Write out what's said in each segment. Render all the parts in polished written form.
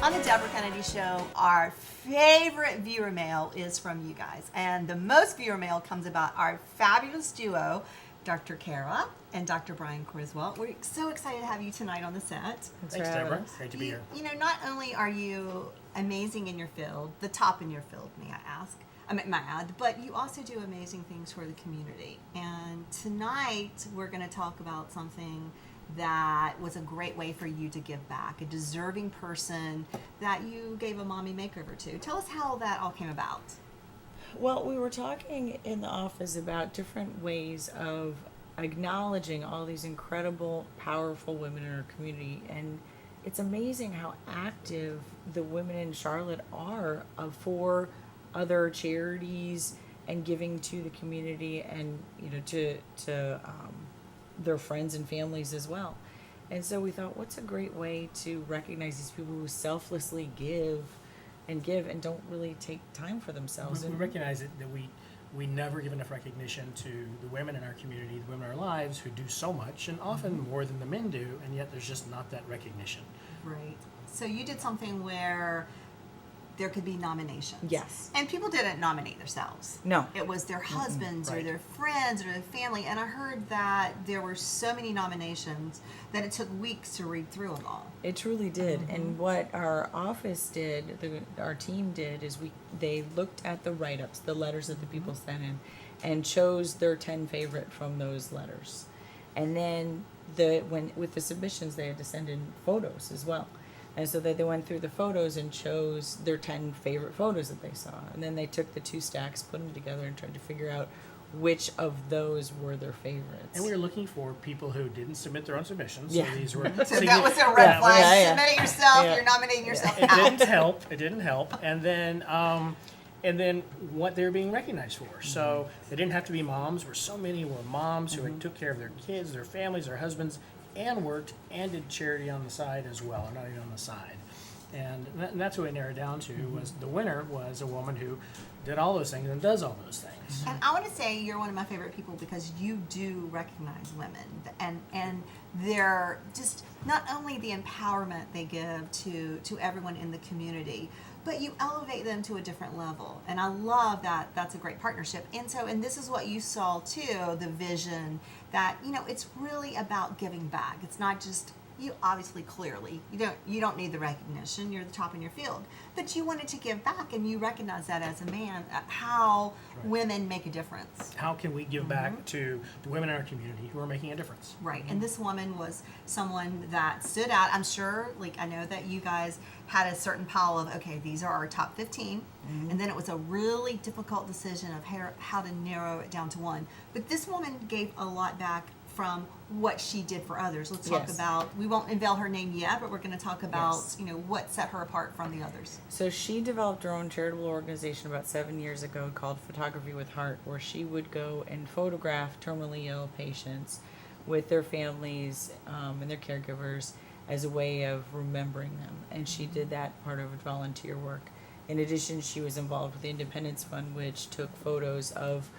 On the Deborah Kennedy Show, our favorite viewer mail is from you guys. And the most viewer mail comes about our fabulous duo, Dr. Kara and Dr. Bryan Criswell. We're so excited to have you tonight on the set. Thanks, Deborah. Great to be here. You know, not only are you amazing in your field, the top in your field, may I add, but you also do amazing things for the community. And tonight, we're going to talk about something that was a great way for you to give back, a deserving person that you gave a mommy makeover to. Tell us how that all came about. Well, we were talking in the office about different ways of acknowledging all these incredible, powerful women in our community, and it's amazing how active the women in Charlotte are for other charities and giving to the community, and to their friends and families as well. And so we thought, what's a great way to recognize these people who selflessly give and don't really take time for themselves. We recognize that we never give enough recognition to the women in our community, the women in our lives who do so much, and often more than the men do, and yet there's just not that recognition. Right. So you did something where there could be nominations. Yes. And people didn't nominate themselves. No. It was their husbands Right. or their friends or their family. And I heard that there were so many nominations that it took weeks to read through them all. It truly did. And what our office did, our team did, is they looked at the write-ups, the letters that the people sent in, and chose their 10 favorite from those letters. And then with the submissions, they had to send in photos as well. And so they went through the photos and chose their 10 favorite photos that they saw. And then they took the two stacks, put them together, and tried to figure out which of those were their favorites. And we were looking for people who didn't submit their own submissions. Yeah. So these were So that was a red flag. Yeah. Submit it yourself. Yeah. You're nominating yourself It out. didn't help. And then what they were being recognized for. So they didn't have to be moms. So many were moms who had took care of their kids, their families, their husbands, and worked and did charity on the side as well, or not even on the side. And that's what we narrowed down to. Was the winner was a woman who did all those things and does all those things. And I want to say you're one of my favorite people because you do recognize women and they're just not only the empowerment they give to everyone in the community, but you elevate them to a different level. And I love that that's a great partnership. And this is what you saw too, the vision that, it's really about giving back. It's not just you obviously clearly you don't need the recognition, you're the top in your field, but you wanted to give back and you recognize that as a man, how women make a difference. How can we give back to the women in our community who are making a difference? Right. And this woman was someone that stood out. I'm sure, I know that you guys had a certain pile of, okay, these are our top 15, and then it was a really difficult decision of how to narrow it down to one. But this woman gave a lot back from what she did for others. Let's talk about, we won't unveil her name yet, but we're going to talk about, what set her apart from the others. So she developed her own charitable organization about 7 years ago called Photography with Heart, where she would go and photograph terminally ill patients with their families and their caregivers as a way of remembering them. And she did that part of volunteer work. In addition, she was involved with the Independence Fund, which took photos of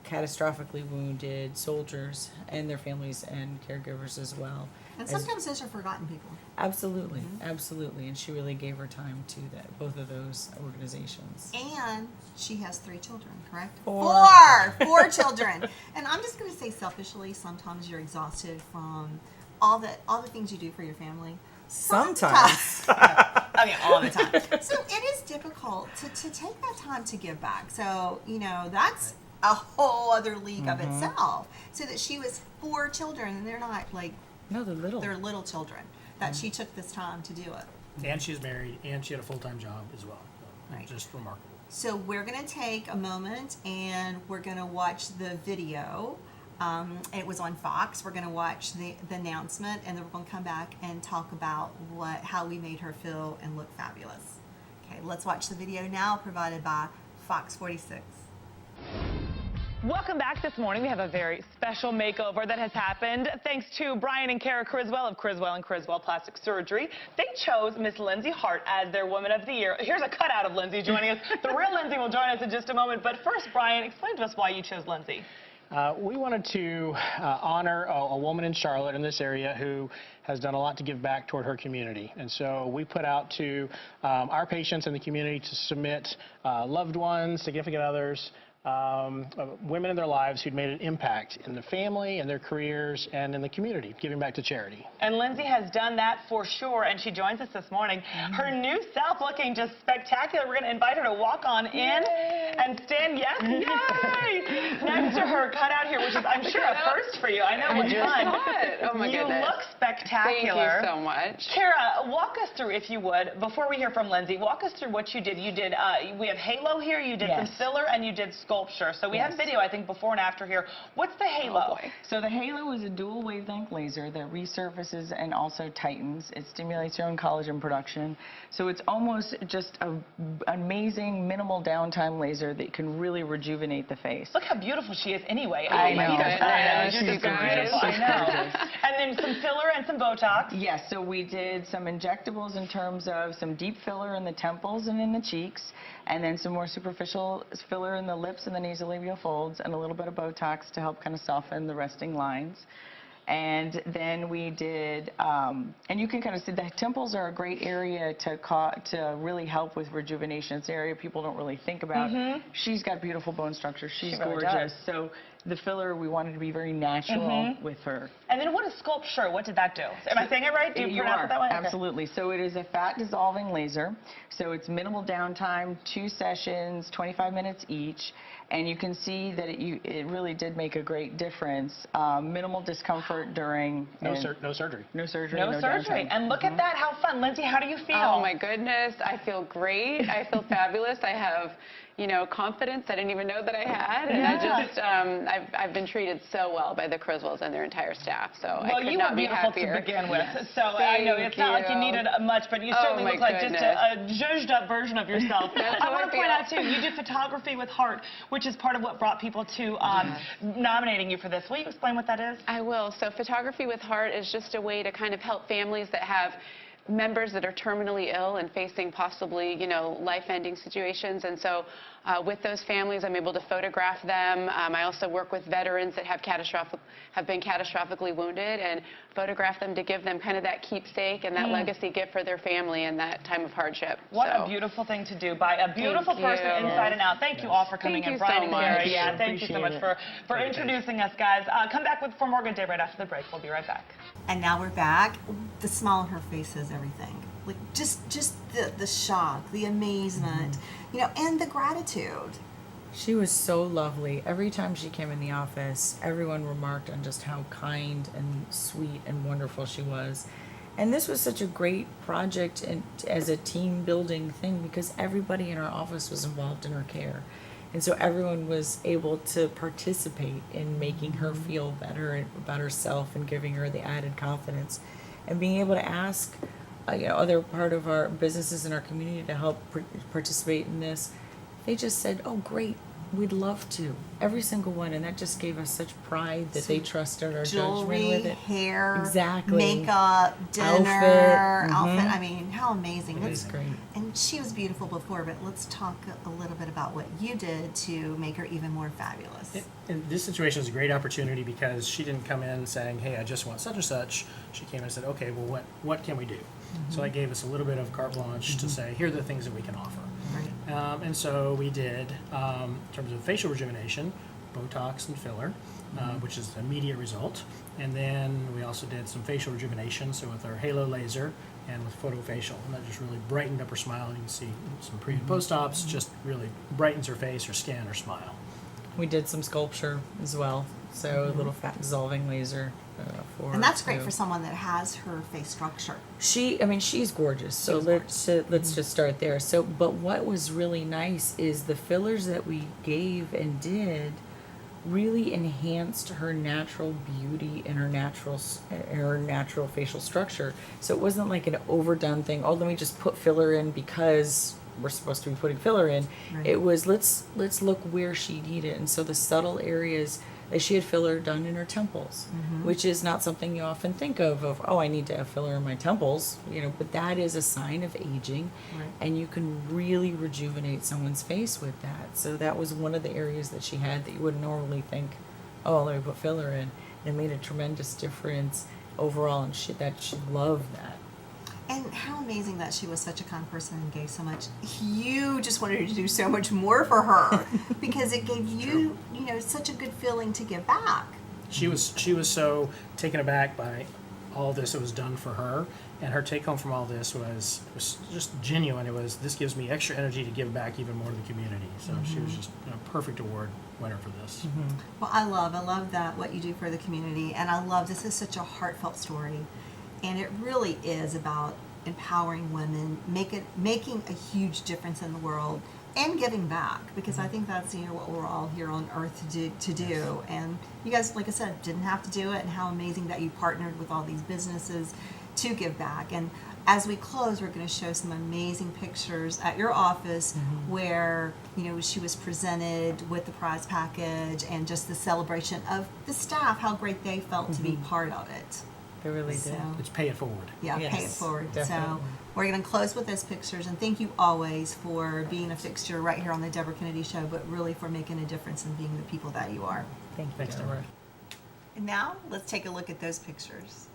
catastrophically wounded soldiers and their families and caregivers as well. And sometimes those are forgotten people. Absolutely, absolutely. And she really gave her time to both of ththose organizations. And she has 3 children, correct? Four. Four children. And I'm just going to say selfishly, sometimes you're exhausted from all the things you do for your family. Sometimes. Okay, all the time. So it is difficult to take that time to give back. So, that's a whole other league of itself. So that she was 4 children, and they're not No, they're little. They're little children. That she took this time to do it. And she's married, and she had a full-time job as well. So Right. Just remarkable. So we're going to take a moment, and we're going to watch the video. It was on Fox. We're going to watch the announcement, and then we're going to come back and talk about how we made her feel and look fabulous. Okay, let's watch the video now, provided by Fox 46. Welcome back this morning. We have a very special makeover that has happened thanks to Bryan and Kara Criswell of Criswell and Criswell Plastic Surgery. They chose Miss Lindsay Hart as their Woman of the Year. Here's a cutout of Lindsay joining us. The real Lindsay will join us in just a moment. But first, Bryan, explain to us why you chose Lindsay. We wanted to honor a woman in Charlotte in this area who has done a lot to give back toward her community. And so we put out to our patients in the community to submit loved ones, significant others, women in their lives who'd made an impact in the family, in their careers, and in the community, giving back to charity. And Lindsay has done that for sure, and she joins us this morning. Her new self looking just spectacular. We're going to invite her to walk on in and stand, yes, yay, next to her cutout here, which is, I'm sure, a first for you. I know, it's fun. Oh, my goodness. You look spectacular. Thank you so much. Kara, walk us through, if you would, before we hear from Lindsay, walk us through what you did. You did, we have halo here, you did some filler, and you did sculpture. So we have video, I think, before and after here. What's the halo? Oh, boy. So the halo is a dual wavelength laser that resurfaces and also tightens. It stimulates your own collagen production. So it's almost just an amazing minimal downtime laser that can really rejuvenate the face. Look how beautiful she is anyway. I know. She's gorgeous. I know. And then some filler and some Botox. Yes, so we did some injectables in terms of some deep filler in the temples and in the cheeks, and then some more superficial filler in the lips and the nasolabial folds, and a little bit of Botox to help kind of soften the resting lines. And then we did, and you can kind of see the temples are a great area to really help with rejuvenation. It's an area people don't really think about. She's got beautiful bone structure. She's really gorgeous. does. So the filler, we wanted to be very natural with her. And then what is sculpture? What did that do? Am I saying it right? Do you pronounce it that way? Okay. Absolutely. So it is a fat dissolving laser. So it's minimal downtime, 2 sessions, 25 minutes each. And you can see that it really did make a great difference. Minimal discomfort during... No surgery. No surgery. No surgery. Downtime. And look at that. How fun. Lindsay, how do you feel? Oh, my goodness. I feel great. I feel fabulous. I have, you know, confidence I didn't even know that I had. And I just, I've been treated so well by the Criswells and their entire staff. So I could not be happier. Well, you were beautiful to begin with. So I know it's not like you needed much, but you certainly look like just a zhuzhed up version of yourself. I want to point out, too, you do photography with heart, which is part of what brought people to nominating you for this. Will you explain what that is? I will. So photography with heart is just a way to kind of help families that have members that are terminally ill and facing possibly, you know, life-ending situations. And so with those families, I'm able to photograph them. I also work with veterans that have been catastrophically wounded and photograph them to give them kind of that keepsake and that legacy gift for their family in that time of hardship. What a beautiful thing to do by a beautiful person inside and out. Thank you all for coming in. Bryan and Kara. Yeah, thank you so much for introducing us, guys. Come back for more Good Day right after the break. We'll be right back. And now we're back. The smile on her face is everything. Like just the shock, the amazement, you know, and the gratitude. She was so lovely. Every time she came in the office, everyone remarked on just how kind and sweet and wonderful she was. And this was such a great project and as a team building thing because everybody in our office was involved in her care. And so everyone was able to participate in making her feel better about herself and giving her the added confidence. And being able to ask you know, other part of our businesses in our community to help participate in this, they just said, oh, great, we'd love to. Every single one. And that just gave us such pride that they trusted our jewelry, judgment with it. hair, exactly, makeup, dinner, outfit. I mean, how amazing. It was great. And she was beautiful before, but let's talk a little bit about what you did to make her even more fabulous. And this situation is a great opportunity because she didn't come in saying, hey, I just want such and such. She came in and said, okay, well, what can we do? So that gave us a little bit of carte blanche to say, here are the things that we can offer. Right. And so we did, in terms of facial rejuvenation, Botox and filler, which is the immediate result. And then we also did some facial rejuvenation, so with our halo laser and with photofacial. And that just really brightened up her smile. And you can see some pre and post-ops, just really brightens her face, her skin, her smile. We did some sculpture as well, so a little fat dissolving laser for. And that's great for someone that has her face structure. She's gorgeous. So let's just start there. So, but what was really nice is the fillers that we gave and did really enhanced her natural beauty and her natural facial structure. So it wasn't like an overdone thing. Oh, let me just put filler in because we're supposed to be putting filler in. Right. It was let's look where she needed. And so the subtle areas, like she had filler done in her temples, which is not something you often think of, oh, I need to have filler in my temples, you know, but that is a sign of aging. Right. And you can really rejuvenate someone's face with that. So that was one of the areas that she had that you wouldn't normally think, oh, let me put filler in. And it made a tremendous difference overall, and she loved that. And how amazing that she was such a kind person and gave so much. You just wanted to do so much more for her because it gave you, you know, such a good feeling to give back. She was so taken aback by all this that was done for her, and her take home from all this was just genuine. It was, this gives me extra energy to give back even more to the community. So she was just a perfect award winner for this. Well, I love that, what you do for the community, and I love this is such a heartfelt story, and it really is about empowering women, making a huge difference in the world, and giving back, because I think that's, you know, what we're all here on earth to do. And you guys, like I said, didn't have to do it, and how amazing that you partnered with all these businesses to give back. And as we close, we're going to show some amazing pictures at your office where, you know, she was presented with the prize package and just the celebration of the staff, how great they felt to be part of it. They really So, did. It's pay it forward. yeah, pay it Yes, forward. definitely. So we're going to close with those pictures, and thank you always for being a fixture right here on the Deborah Kennedy Show, but really for making a difference and being the people that you are. Thank you, Thanks, Deborah. Deborah. And now let's take a look at those pictures.